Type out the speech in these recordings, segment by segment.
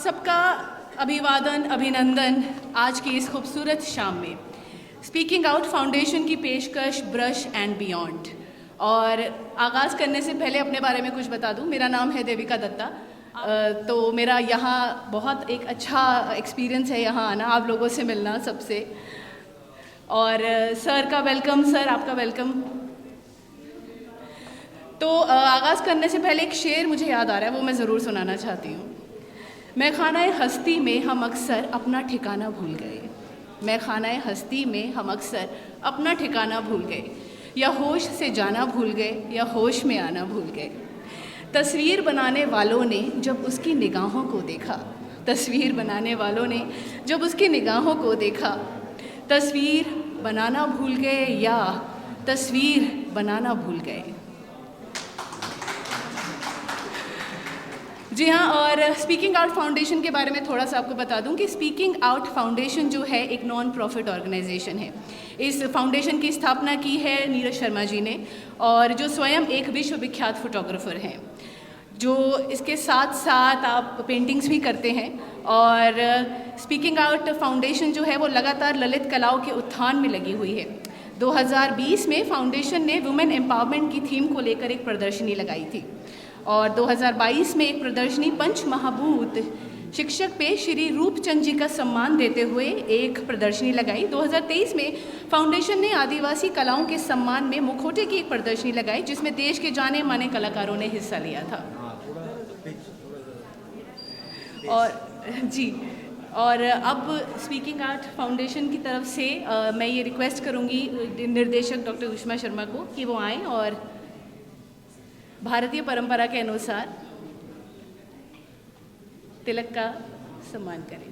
सबका अभिवादन, अभिनंदन आज की इस खूबसूरत शाम में। स्पीकिंग आउट फाउंडेशन की पेशकश ब्रश एंड बियॉन्ड। और आगाज़ करने से पहले अपने बारे में कुछ बता दूं। मेरा नाम है देविका दत्ता। तो मेरा यहाँ बहुत एक अच्छा एक्सपीरियंस है यहाँ आना, आप लोगों से मिलना सबसे। और सर का वेलकम, सर आपका वेलकम। तो आगाज़ करने से पहले एक शेर मुझे याद आ रहा है, वो मैं ज़रूर सुनाना चाहती हूँ। मैं खानाए हस्ती में हम अक्सर अपना ठिकाना भूल गए। मैं खानाए हस्ती में हम अक्सर अपना ठिकाना भूल गए, या होश से जाना भूल गए, या होश में आना भूल गए। तस्वीर बनाने वालों ने जब उसकी निगाहों को देखा, तस्वीर बनाने वालों ने जब उसकी निगाहों को देखा, तस्वीर बनाना भूल गए या तस्वीर बनाना भूल गए। जी हाँ, और स्पीकिंग आउट फाउंडेशन के बारे में थोड़ा सा आपको बता दूं कि स्पीकिंग आउट फाउंडेशन जो है एक नॉन प्रॉफिट ऑर्गेनाइजेशन है। इस फाउंडेशन की स्थापना की है नीरज शर्मा जी ने, और जो स्वयं एक विश्वविख्यात फोटोग्राफर हैं, जो इसके साथ साथ आप पेंटिंग्स भी करते हैं। और स्पीकिंग आउट फाउंडेशन जो है वो लगातार ललित कलाओं के उत्थान में लगी हुई है। 2020 में फाउंडेशन ने वुमेन एम्पावरमेंट की थीम को लेकर एक प्रदर्शनी लगाई थी, और 2022 में एक प्रदर्शनी पंच महाभूत शिक्षक पे श्री रूपचंद जी का सम्मान देते हुए एक प्रदर्शनी लगाई। 2023 में फाउंडेशन ने आदिवासी कलाओं के सम्मान में मुखौटे की एक प्रदर्शनी लगाई, जिसमें देश के जाने माने कलाकारों ने हिस्सा लिया था। और जी, और अब स्पीकिंग आउट फाउंडेशन की तरफ से मैं ये रिक्वेस्ट करूँगी निर्देशक डॉक्टर उष्मा शर्मा को कि वो आएँ और भारतीय परंपरा के अनुसार तिलक का सम्मान करें।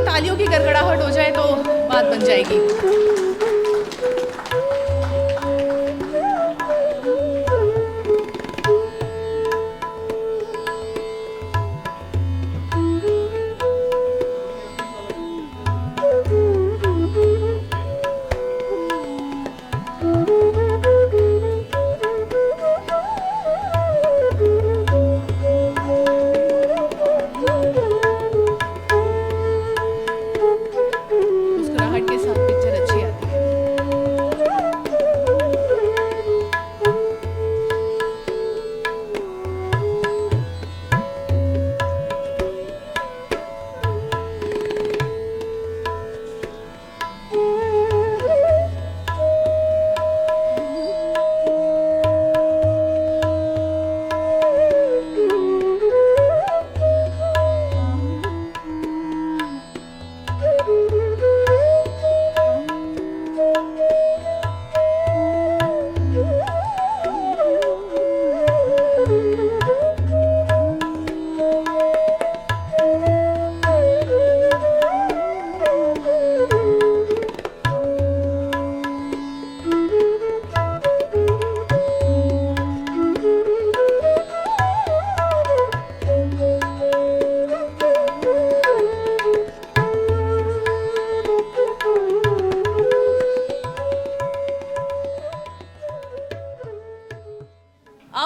तालियों की गड़गड़ाहट हो जाए तो बात बन जाएगी। मुस्कुराहट के साथ पिक्चर अच्छी आती है।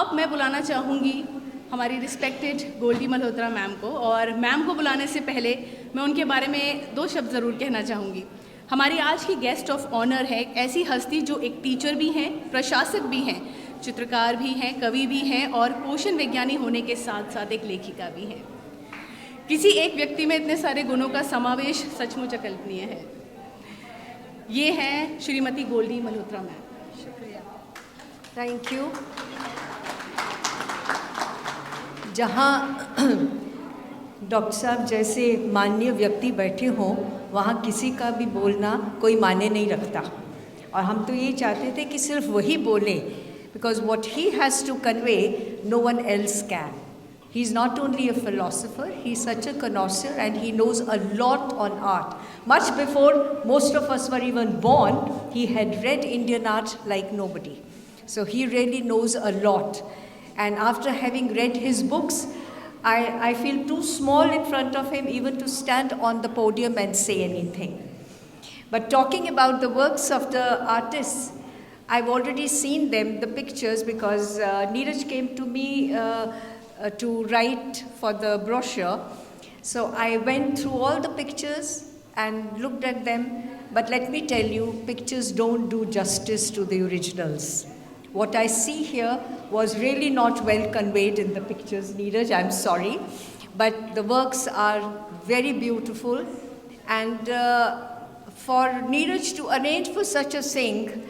अब मैं बुलाना चाहूँगी हमारी रिस्पेक्टेड गोल्डी मल्होत्रा मैम को, और मैम को बुलाने से पहले मैं उनके बारे में 2 शब्द ज़रूर कहना चाहूँगी। हमारी आज की गेस्ट ऑफ ऑनर है ऐसी हस्ती जो एक टीचर भी हैं, प्रशासक भी हैं, चित्रकार भी हैं, कवि भी हैं और पोषण विज्ञानी होने के साथ साथ एक लेखिका भी हैं। किसी एक व्यक्ति में इतने सारे गुणों का समावेश सचमुच अकल्पनीय है। ये हैं श्रीमती गोल्डी मल्होत्रा मैम। शुक्रिया, थैंक यू। जहाँ डॉक्टर साहब जैसे माननीय व्यक्ति बैठे हों, वहाँ किसी का भी बोलना कोई मायने नहीं रखता, और हम तो ये चाहते थे कि सिर्फ वही बोले, because what he has to convey no one else can. He is not only a philosopher, he is such a connoisseur and he knows a lot on art. Much before most of us were even born, he had read Indian art like nobody. So he really knows a lot. And after having read his books, I feel too small in front of him even to stand on the podium and say anything. But talking about the works of the artists, I've already seen them, the pictures, because Neeraj came to me to write for the brochure. So I went through all the pictures and looked at them, but let me tell you, pictures don't do justice to the originals. What I see here was really not well conveyed in the pictures, Neeraj, I'm sorry, but the works are very beautiful, and for Neeraj to arrange for such a thing,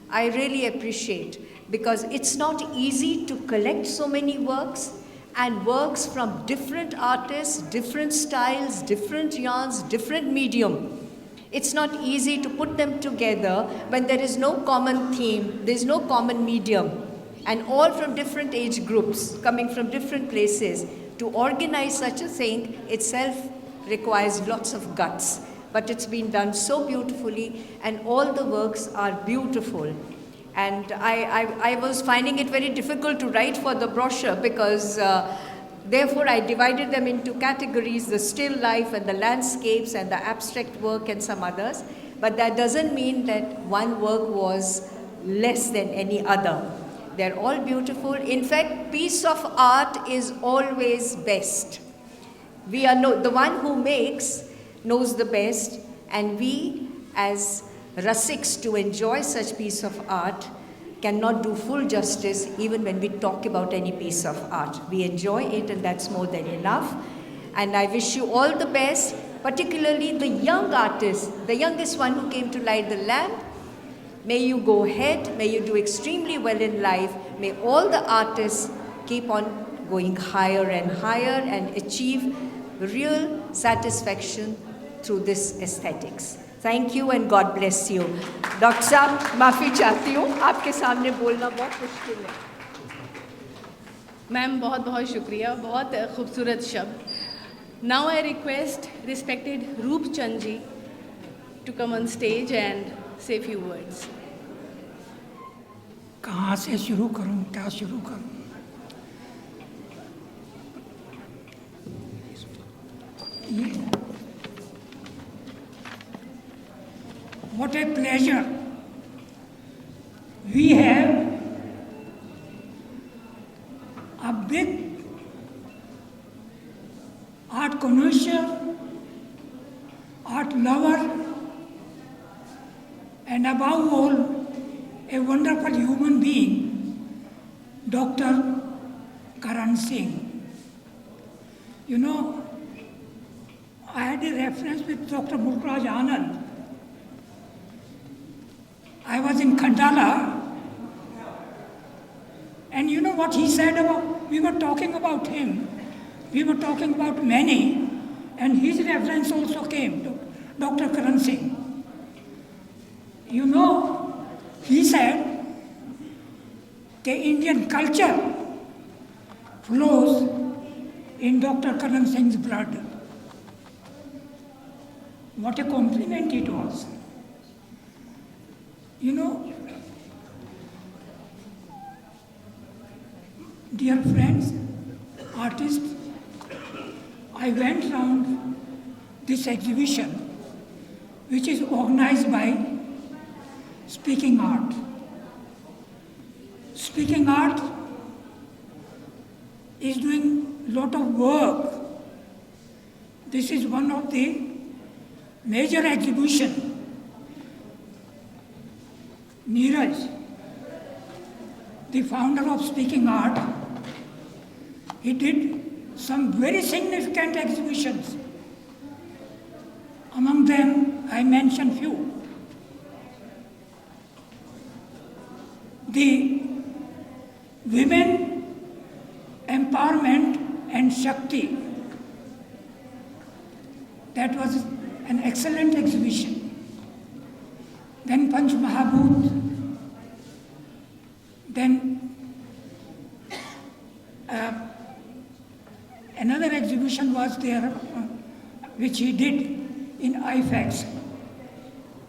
I really appreciate, because it's not easy to collect so many works, and works from different artists, different styles, different yarns, different medium. It's not easy to put them together when there is no common theme, there is no common medium, and all from different age groups, coming from different places. To organize such a thing itself requires lots of guts, but it's been done so beautifully, and all the works are beautiful. And I was finding it very difficult to write for the brochure, because therefore I divided them into categories, the still life and the landscapes and the abstract work and some others. But that doesn't mean that one work was less than any other. They're all beautiful. In fact, piece of art is always best. The one who makes knows the best, and we as Rasiks to enjoy such piece of art cannot do full justice even when we talk about any piece of art. We enjoy it, and that's more than enough. And I wish you all the best, particularly the young artists, the youngest one who came to light the lamp. May you go ahead, may you do extremely well in life. May all the artists keep on going higher and higher and achieve real satisfaction through this aesthetics. Thank you and God bless you. Doctor साहब, माफ़ी चाहती हूँ, आपके सामने बोलना बहुत मुश्किल है। मैम बहुत बहुत शुक्रिया, बहुत खूबसूरत शब्द। Now I request respected Roopchand ji to come on stage and say few words. कहाँ से शुरू करूँ, क्या शुरू करूँ? What a pleasure we have a big art connoisseur, art lover, and above all, a wonderful human being, Dr. Karan Singh. You know, I had a reference with Dr. Mulkraj Anand. I was in Khandala, and you know what he said about, we were talking about him, we were talking about many, and his reference also came to Dr. Karan Singh. You know, he said, the Indian culture flows in Dr. Karan Singh's blood. What a compliment it was. You know, dear friends, artists, I went round this exhibition, which is organized by Speaking Art. Speaking Art is doing lot of work. This is one of the major exhibition. Neeraj, the founder of Speaking Art, he did some very significant exhibitions. Among them, I mention few. The Women Empowerment and Shakti. That was an excellent exhibition. Then Panch Mahabhut. Then another exhibition was there, which he did in IFAX.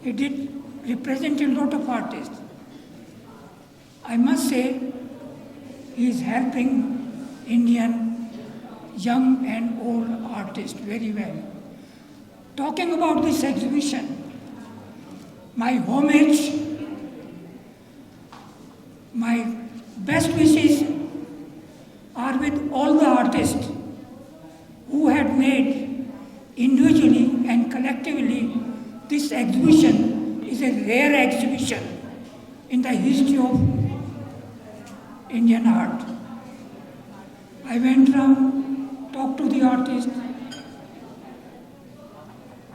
He did represent a lot of artists. I must say, he is helping Indian young and old artists very well. Talking about this exhibition, my homage, my best wishes are with all the artists who had made individually and collectively. This exhibition is a rare exhibition in the history of Indian art. I went around, talked to the artists.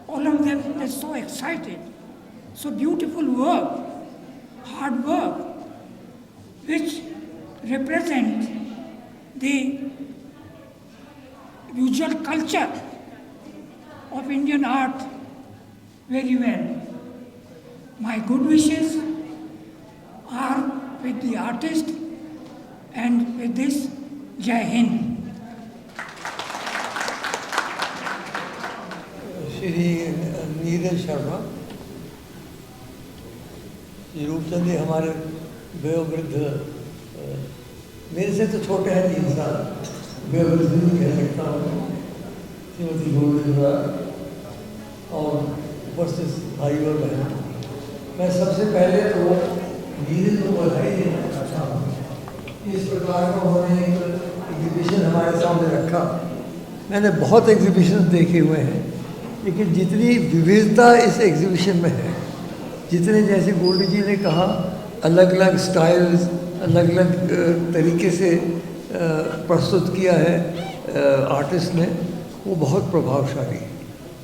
All of them were so excited. So beautiful work, hard work, which represent the visual culture of Indian art very well. My good wishes are with the artist and with this Jai Hind. Shri Neeraj Sharma Shri Roopchand जी हमारे वयोवृद्ध, मेरे से तो छोटे हैं 3 साल, वयोवृद्ध भी कह सकता हूँ, श्रीमती गोविंदा और उपस्थित भाई और बहन। मैं सबसे पहले तो नीरज को बधाई देना चाहता हूँ। इस प्रकार का उन्होंने एक एग्जीबिशन हमारे सामने रखा। मैंने बहुत एग्जीबिशन देखे हुए हैं, लेकिन जितनी विविधता इस एग्जीबिशन में है, जितने जैसे गोल्डी जी ने कहा अलग अलग स्टाइल्स, अलग अलग तरीके से प्रस्तुत किया है आर्टिस्ट ने, वो बहुत प्रभावशाली।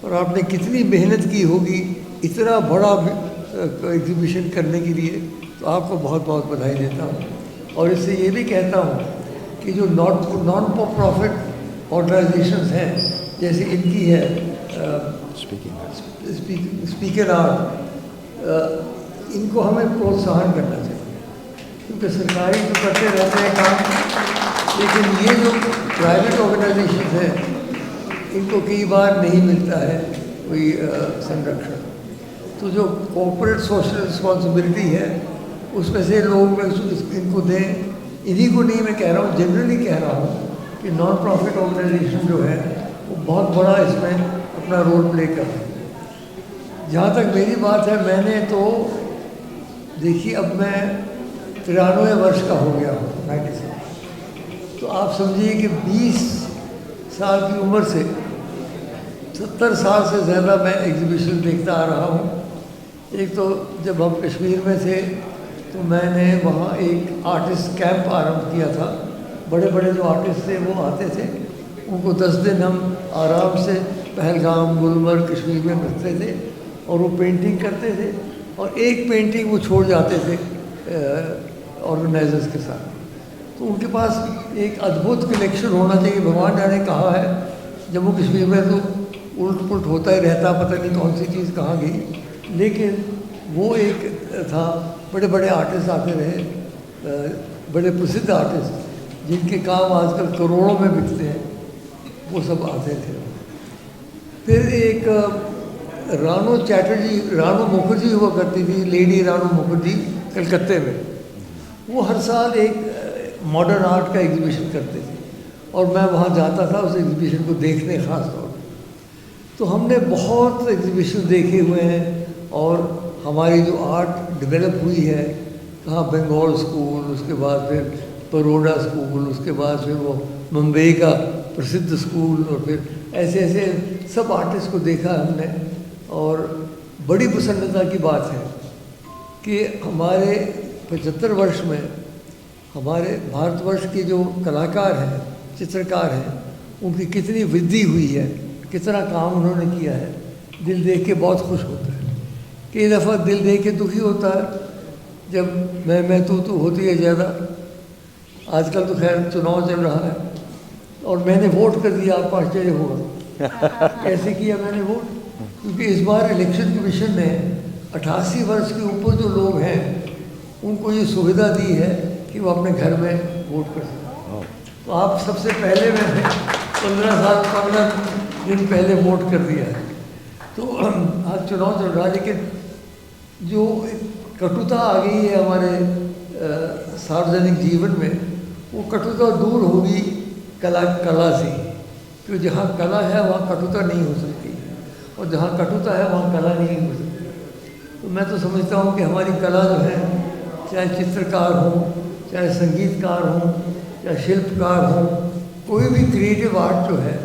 और आपने कितनी मेहनत की होगी इतना बड़ा एग्जीबिशन करने के लिए, तो आपको बहुत बहुत बधाई देता हूँ। और इससे ये भी कहता हूँ कि जो नॉन प्रॉफिट ऑर्गेनाइजेशंस हैं, जैसे इनकी है स्पीकर आर्ट, इनको हमें प्रोत्साहन करना चाहिए, क्योंकि सरकारी तो करते रहते हैं काम, लेकिन ये जो प्राइवेट ऑर्गेनाइजेशन हैं इनको कई बार नहीं मिलता है कोई संरक्षण। तो जो कॉर्पोरेट सोशल रिस्पॉन्सिबिलिटी है उसमें से लोग इनको दें। इन्हीं को नहीं मैं कह रहा हूँ, जनरली कह रहा हूँ कि नॉन प्रॉफिट ऑर्गेनाइजेशन जो है वो बहुत बड़ा इसमें अपना रोल प्ले कर रहे हैं। जहाँ तक मेरी बात है, मैंने तो देखिए अब मैं 93 वर्ष का हो गया हूँ, 96। तो आप समझिए कि 20 साल की उम्र से 70 साल से ज़्यादा मैं एग्जीबिशन देखता आ रहा हूँ। एक तो जब हम कश्मीर में थे तो मैंने वहाँ एक आर्टिस्ट कैंप आरंभ किया था। बड़े बड़े जो आर्टिस्ट थे वो आते थे, उनको 10 दिन हम आराम से पहलगाम, गुलमर्ग, कश्मीर में रखते थे और वो पेंटिंग करते थे, और एक पेंटिंग वो छोड़ जाते थे ऑर्गेनाइजर्स के साथ। तो उनके पास एक अद्भुत कलेक्शन होना चाहिए। भगवान जाने कहा है, जम्मू कश्मीर में तो उल्ट पुल्ट होता ही रहता, पता नहीं कौन सी चीज़ कहाँ गई, लेकिन वो एक था। बड़े बड़े आर्टिस्ट आते रहे, बड़े प्रसिद्ध आर्टिस्ट जिनके काम आजकल करोड़ों में बिकते हैं, वो सब आते थे। फिर एक रानू चैटर्जी, रानू मुखर्जी हुआ करती थी, लेडी रानू मुखर्जी, कलकत्ते में। वो हर साल एक मॉडर्न आर्ट का एग्जीबिशन करते थे और मैं वहाँ जाता था उस एग्जीबिशन को देखने ख़ास तौर पर। तो हमने बहुत एग्जीबिशन देखे हुए हैं और हमारी जो आर्ट डेवलप हुई है, कहाँ बंगाल स्कूल, उसके बाद फिर बड़ौदा स्कूल, उसके बाद फिर वो मुंबई का प्रसिद्ध स्कूल, और फिर ऐसे ऐसे सब आर्टिस्ट को देखा हमने। और बड़ी प्रसन्नता की बात है कि हमारे 75 वर्ष में हमारे भारतवर्ष के जो कलाकार हैं, चित्रकार हैं, उनकी कितनी वृद्धि हुई है, कितना काम उन्होंने किया है। दिल देख के बहुत खुश होता है। कई दफ़ा दिल देख के दुखी होता है जब मैं तू होती है ज़्यादा। आजकल तो खैर चुनाव चल रहा है और मैंने वोट कर दिया, आपको आश्चर्य होगा। कैसे किया मैंने वोट? क्योंकि इस बार इलेक्शन कमीशन ने 88 वर्ष के ऊपर जो लोग हैं उनको ये सुविधा दी है कि वो अपने घर में वोट कर सकें। तो आप सबसे पहले मैंने 15 दिन पहले वोट कर दिया है। तो आज चुनाव चल रहा है, लेकिन जो कटुता आ गई है हमारे सार्वजनिक जीवन में, वो कटुता दूर होगी कला से। क्योंकि जहाँ कला है वहाँ कटुता नहीं हो सकती, और जहाँ कटुता है वहाँ कला नहीं हो सकती। तो मैं तो समझता हूँ कि हमारी कला जो है, चाहे चित्रकार हो, चाहे संगीतकार हो, चाहे शिल्पकार हो, कोई भी क्रिएटिव आर्ट जो है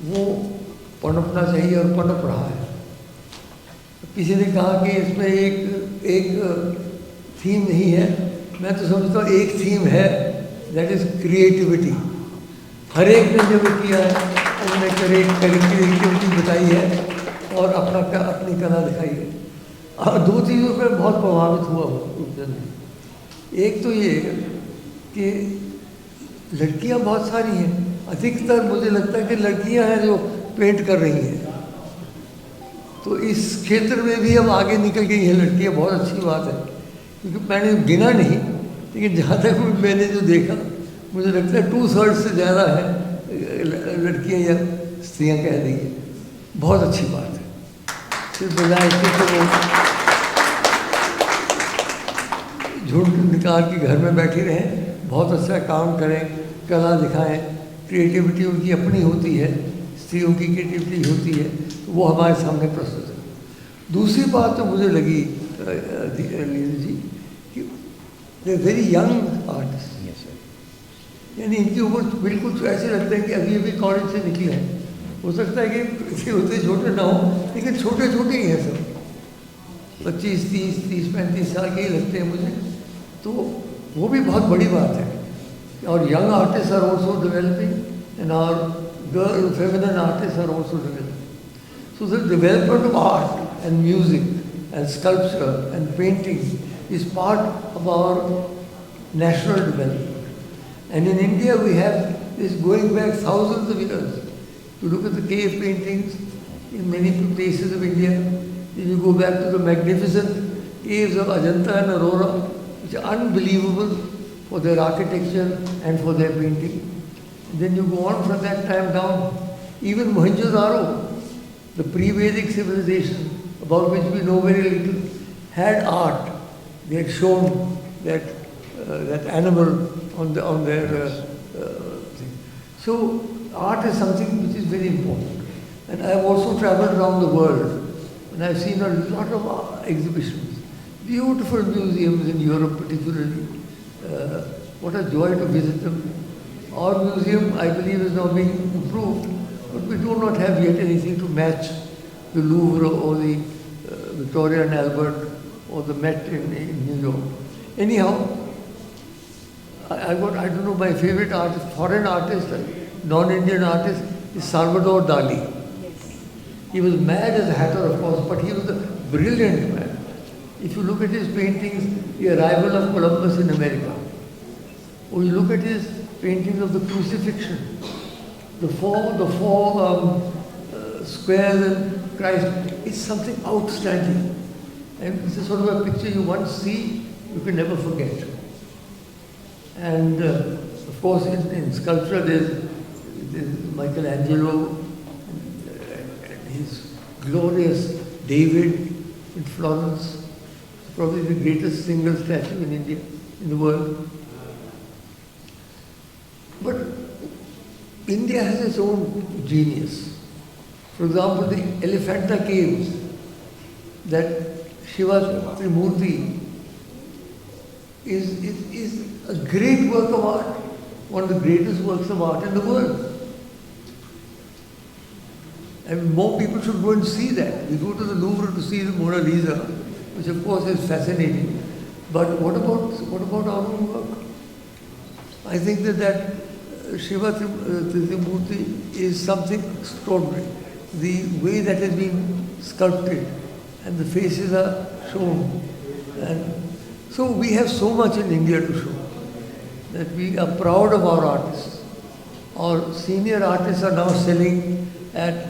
वो पनपना चाहिए और पनप रहा है। किसी ने कहा कि इसमें एक थीम नहीं है। मैं तो समझता हूँ एक थीम है, दैट इज़ क्रिएटिविटी। हर एक ने जो किया है उन्होंने क्रिएटिविटी बताई है और अपनी कला दिखाई है। और दो चीज़ों पर बहुत प्रभावित हुआ हूँ। एक तो ये कि लड़कियाँ बहुत सारी हैं, अधिकतर मुझे लगता है कि लड़कियाँ हैं जो पेंट कर रही हैं। तो इस क्षेत्र में भी अब आगे निकल गई हैं लड़कियाँ, बहुत अच्छी बात है। क्योंकि मैंने गिना नहीं, लेकिन जहाँ तक मैंने जो देखा, मुझे लगता है 2/3 से ज़्यादा है लड़कियाँ या स्त्रियाँ कह रही हैं। बहुत अच्छी बात है। सिर्फ बजाय इसके तो वो झूठ निकाल के घर में बैठी रहें, बहुत अच्छा काम करें, कला दिखाएं। क्रिएटिविटी उनकी अपनी होती है, स्त्रियों की क्रिएटिविटी होती है, तो वो हमारे सामने प्रस्तुत है। दूसरी बात तो मुझे लगी लीला जी कि दे वेरी यंग आर्टिस्ट, यानी इनकी उम्र बिल्कुल ऐसे लगता है कि अभी अभी कॉलेज से निकले हैं। हो सकता है कि उतने छोटे ना हो, लेकिन छोटे छोटे ही हैं सब, 25, 30, 35 साल के ही लगते हैं मुझे। तो वो भी बहुत बड़ी बात है। और young artist are also developing and our girl feminine artist are also developing. So the development of art and music and sculpture and painting is part of our national development. And in India we have this going back thousands of years. You look at the cave paintings in many places of India, then you go back to the magnificent caves of Ajanta and Aurora, which are unbelievable for their architecture and for their painting. And then you go on from that time down, even Mohenjo-daro, the pre-Vedic civilization about which we know very little, had art. They had shown that animal on their thing. So art is something which is very important. And I have also traveled around the world, and I have seen a lot of exhibitions, beautiful museums in Europe particularly. What a joy to visit them. Our museum, I believe, is now being improved, but we do not have yet anything to match the Louvre or the Victoria and Albert or the Met in New York. Anyhow, I don't know, my favorite artist, foreign artist, non-Indian artist, is Salvador Dali. Yes. He was mad as a hatter, of course, but he was a brilliant man. If you look at his paintings, the arrival of Columbus in America, or you look at his paintings of the crucifixion, the four squares and Christ, it's something outstanding. And it's a sort of a picture you once see, you can never forget. And of course, in sculpture, there's Michelangelo and his glorious David in Florence, probably the greatest single statue in India, in the world. But India has its own genius. For example, the Elephanta caves, that Shiva Trimurti is a great work of art, one of the greatest works of art in the world. And more people should go and see that. We go to the Louvre to see the Mona Lisa, which of course is fascinating. But what about our own work? I think that Shiva Trimurti is something extraordinary. The way that has been sculpted and the faces are shown. And so we have so much in India to show that we are proud of our artists. Our senior artists are now selling at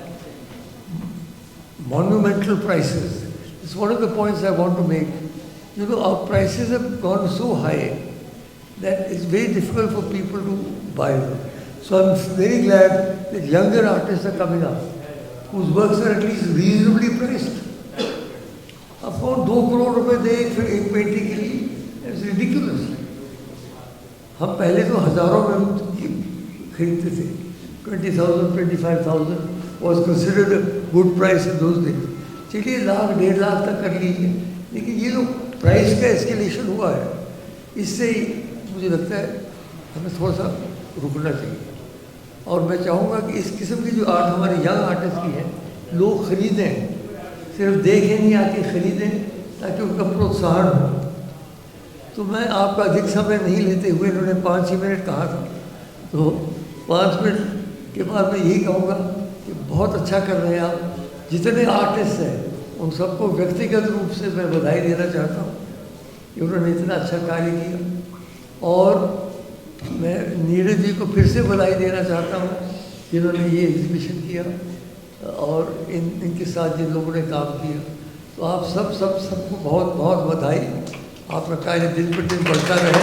monumental prices. It's one of the points I want to make. You know, our prices have gone so high that it's very difficult for people to buy them. So I'm very glad that younger artists are coming up, whose works are at least reasonably priced. Of course, 2 crore रुपए दे एक painting के लिए, it's ridiculous. हम पहले तो हजारों में खरीदते थे. 20,000, 25,000 was considered a good price in those days. चलिए लाख 1.5 लाख तक कर लीजिए, लेकिन ये जो प्राइस का एस्केलेशन हुआ है, इससे मुझे लगता है हमें थोड़ा सा रुकना चाहिए. और मैं चाहूँगा कि इस किस्म की जो आर्ट हमारे यंग आर्टिस्ट की है, लोग खरीदें, सिर्फ देखें नहीं, आके खरीदें, ताकि उनका प्रोत्साहन हो. तो मैं आपका अधिक समय नहीं लेते हुए, इन्होंने 5-6 मिनट कहा था, तो 5 मिनट के बाद मैं यही कहूँगा कि बहुत अच्छा कर रहे हैं आप. जितने आर्टिस्ट हैं उन सबको व्यक्तिगत रूप से मैं बधाई देना चाहता हूँ कि उन्होंने इतना अच्छा कार्य किया. और मैं नीरज जी को फिर से बधाई देना चाहता हूँ जिन्होंने ये एग्जीबिशन किया और इनके साथ जिन लोगों ने काम किया. तो आप सबको बहुत बहुत बधाई. आपका कार्य दिन पर दिन बढ़ता रहे.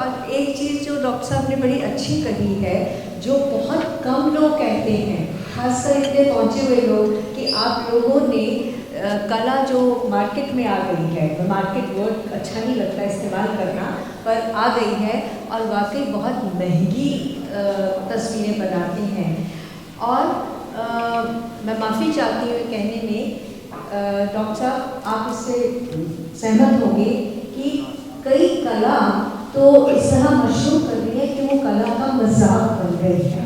और एक चीज़ जो डॉक्टर साहब ने बड़ी अच्छी कही है, जो बहुत कम लोग कहते हैं, खासकर इतने पहुँचे हुए लोग, कि आप लोगों ने कला जो मार्केट में आ गई है, मार्केट वर्ड अच्छा नहीं लगता इस्तेमाल करना, पर आ गई है और वाकई बहुत महंगी तस्वीरें बनाते हैं. और मैं माफ़ी चाहती हूँ कहने में, डॉक्टर साहब आप इससे सहमत होंगे कि कई कला तो इस तरह मशहूर कर रही है कि वो कला का मजाक बन गई है.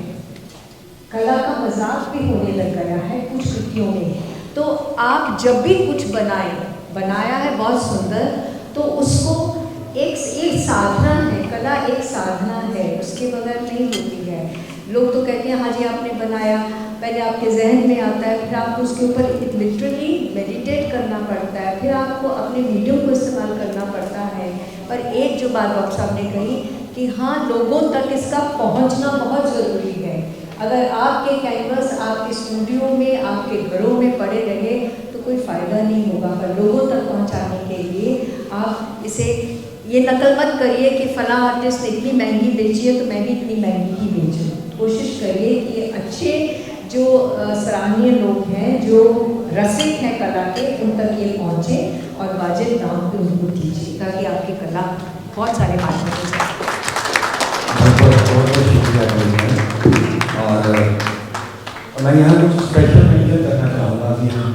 कला का मजाक भी होने लग गया है कुछ कृतियों में. तो आप जब भी कुछ बनाया है बहुत सुंदर, तो उसको एक साधना है, कला एक साधना है, उसके बगैर नहीं होती है. लोग तो कहते हैं हाँ जी आपने बनाया, पहले आपके जहन में आता है, फिर आपको उसके ऊपर लिटरली मेडिटेट करना पड़ता है, फिर आपको अपने मीडियम को इस्तेमाल करना पड़ता है. पर एक जो बात डॉक्टर साहब ने कही कि हाँ लोगों तक इसका पहुंचना बहुत ज़रूरी है. अगर आपके कैनवस आपके स्टूडियो में, आपके घरों में पड़े रहे तो कोई फ़ायदा नहीं होगा. पर लोगों तक पहुंचाने के लिए आप इसे ये नकल मत करिए कि फ़लाँ आर्टिस्ट ने इतनी महंगी बेची है तो मैं भी इतनी महंगी ही बेचूँ. कोशिश करिए कि अच्छे जो सराहनीय लोग हैं, जो रसिक हैं कला के, उन तक ये पहुँचे और वाजिब दाम पे उनको दीजिए, ताकि आपकी कला बहुत सारे माध्यमों से. बहुत शुक्रिया. और मैं यहाँ कुछ स्पेशल मेंशन करना चाहूँगा कि हम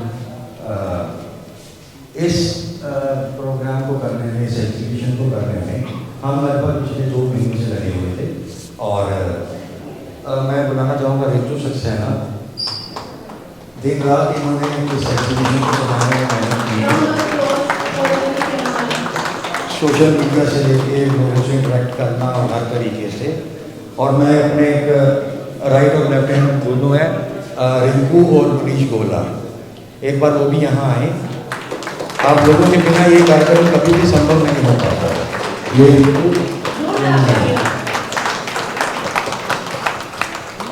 इस प्रोग्राम को करने में, इस एग्जीबिशन को करने में हम लगभग पिछले 2 महीनों से लगे हुए थे. और मैं बुलाना चाहूँगा रितु सक्सेना. दिन रात इन्होंने इस एग्जीबिशन को बनाने में मेहनत की, सोशल मीडिया से लेके लोगों से इंटरेक्ट करना और हर तरीके से. और मैं अपने एक राइट और लेफ्ट हैंड दोनों हैं, रिंकू और मनीष गोला, एक बार वो भी यहाँ आए. आप लोगों के बिना ये कार्यक्रम कभी भी संभव नहीं हो पाता. ये रिंकू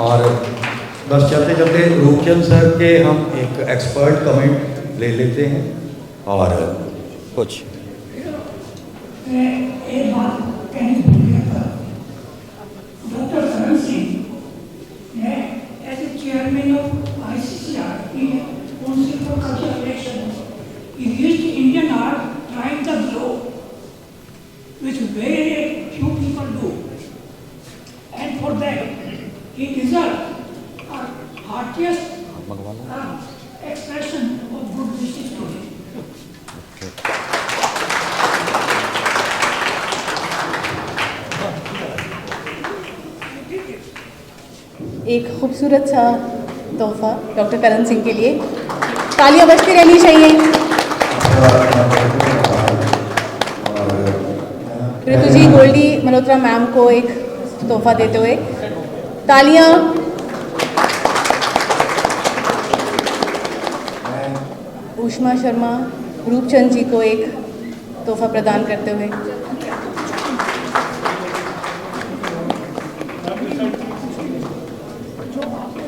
और बस चलते चलते रूपचंद सर के हम एक एक्सपर्ट कमेंट ले लेते हैं. और कुछ एक बात कहनी भूल गया था. डॉक्टर करण सिंह ने as a chairman of ICCR council for cultural election, he reached Indian art trying the globe, which very few people do, and for that he deserves our heartiest मंगवा लो। expression of good wishes to him. एक खूबसूरत सा तोहफा doctor Karan Singh के लिए, तालियां बजती रहनी चाहिए। ऋतु जी गोल्डी मल्होत्रा मैम को एक तोहफा देते हुए तालियां। उष्मा शर्मा रूपचंद जी को एक तोहफा प्रदान करते हुए। जो आपके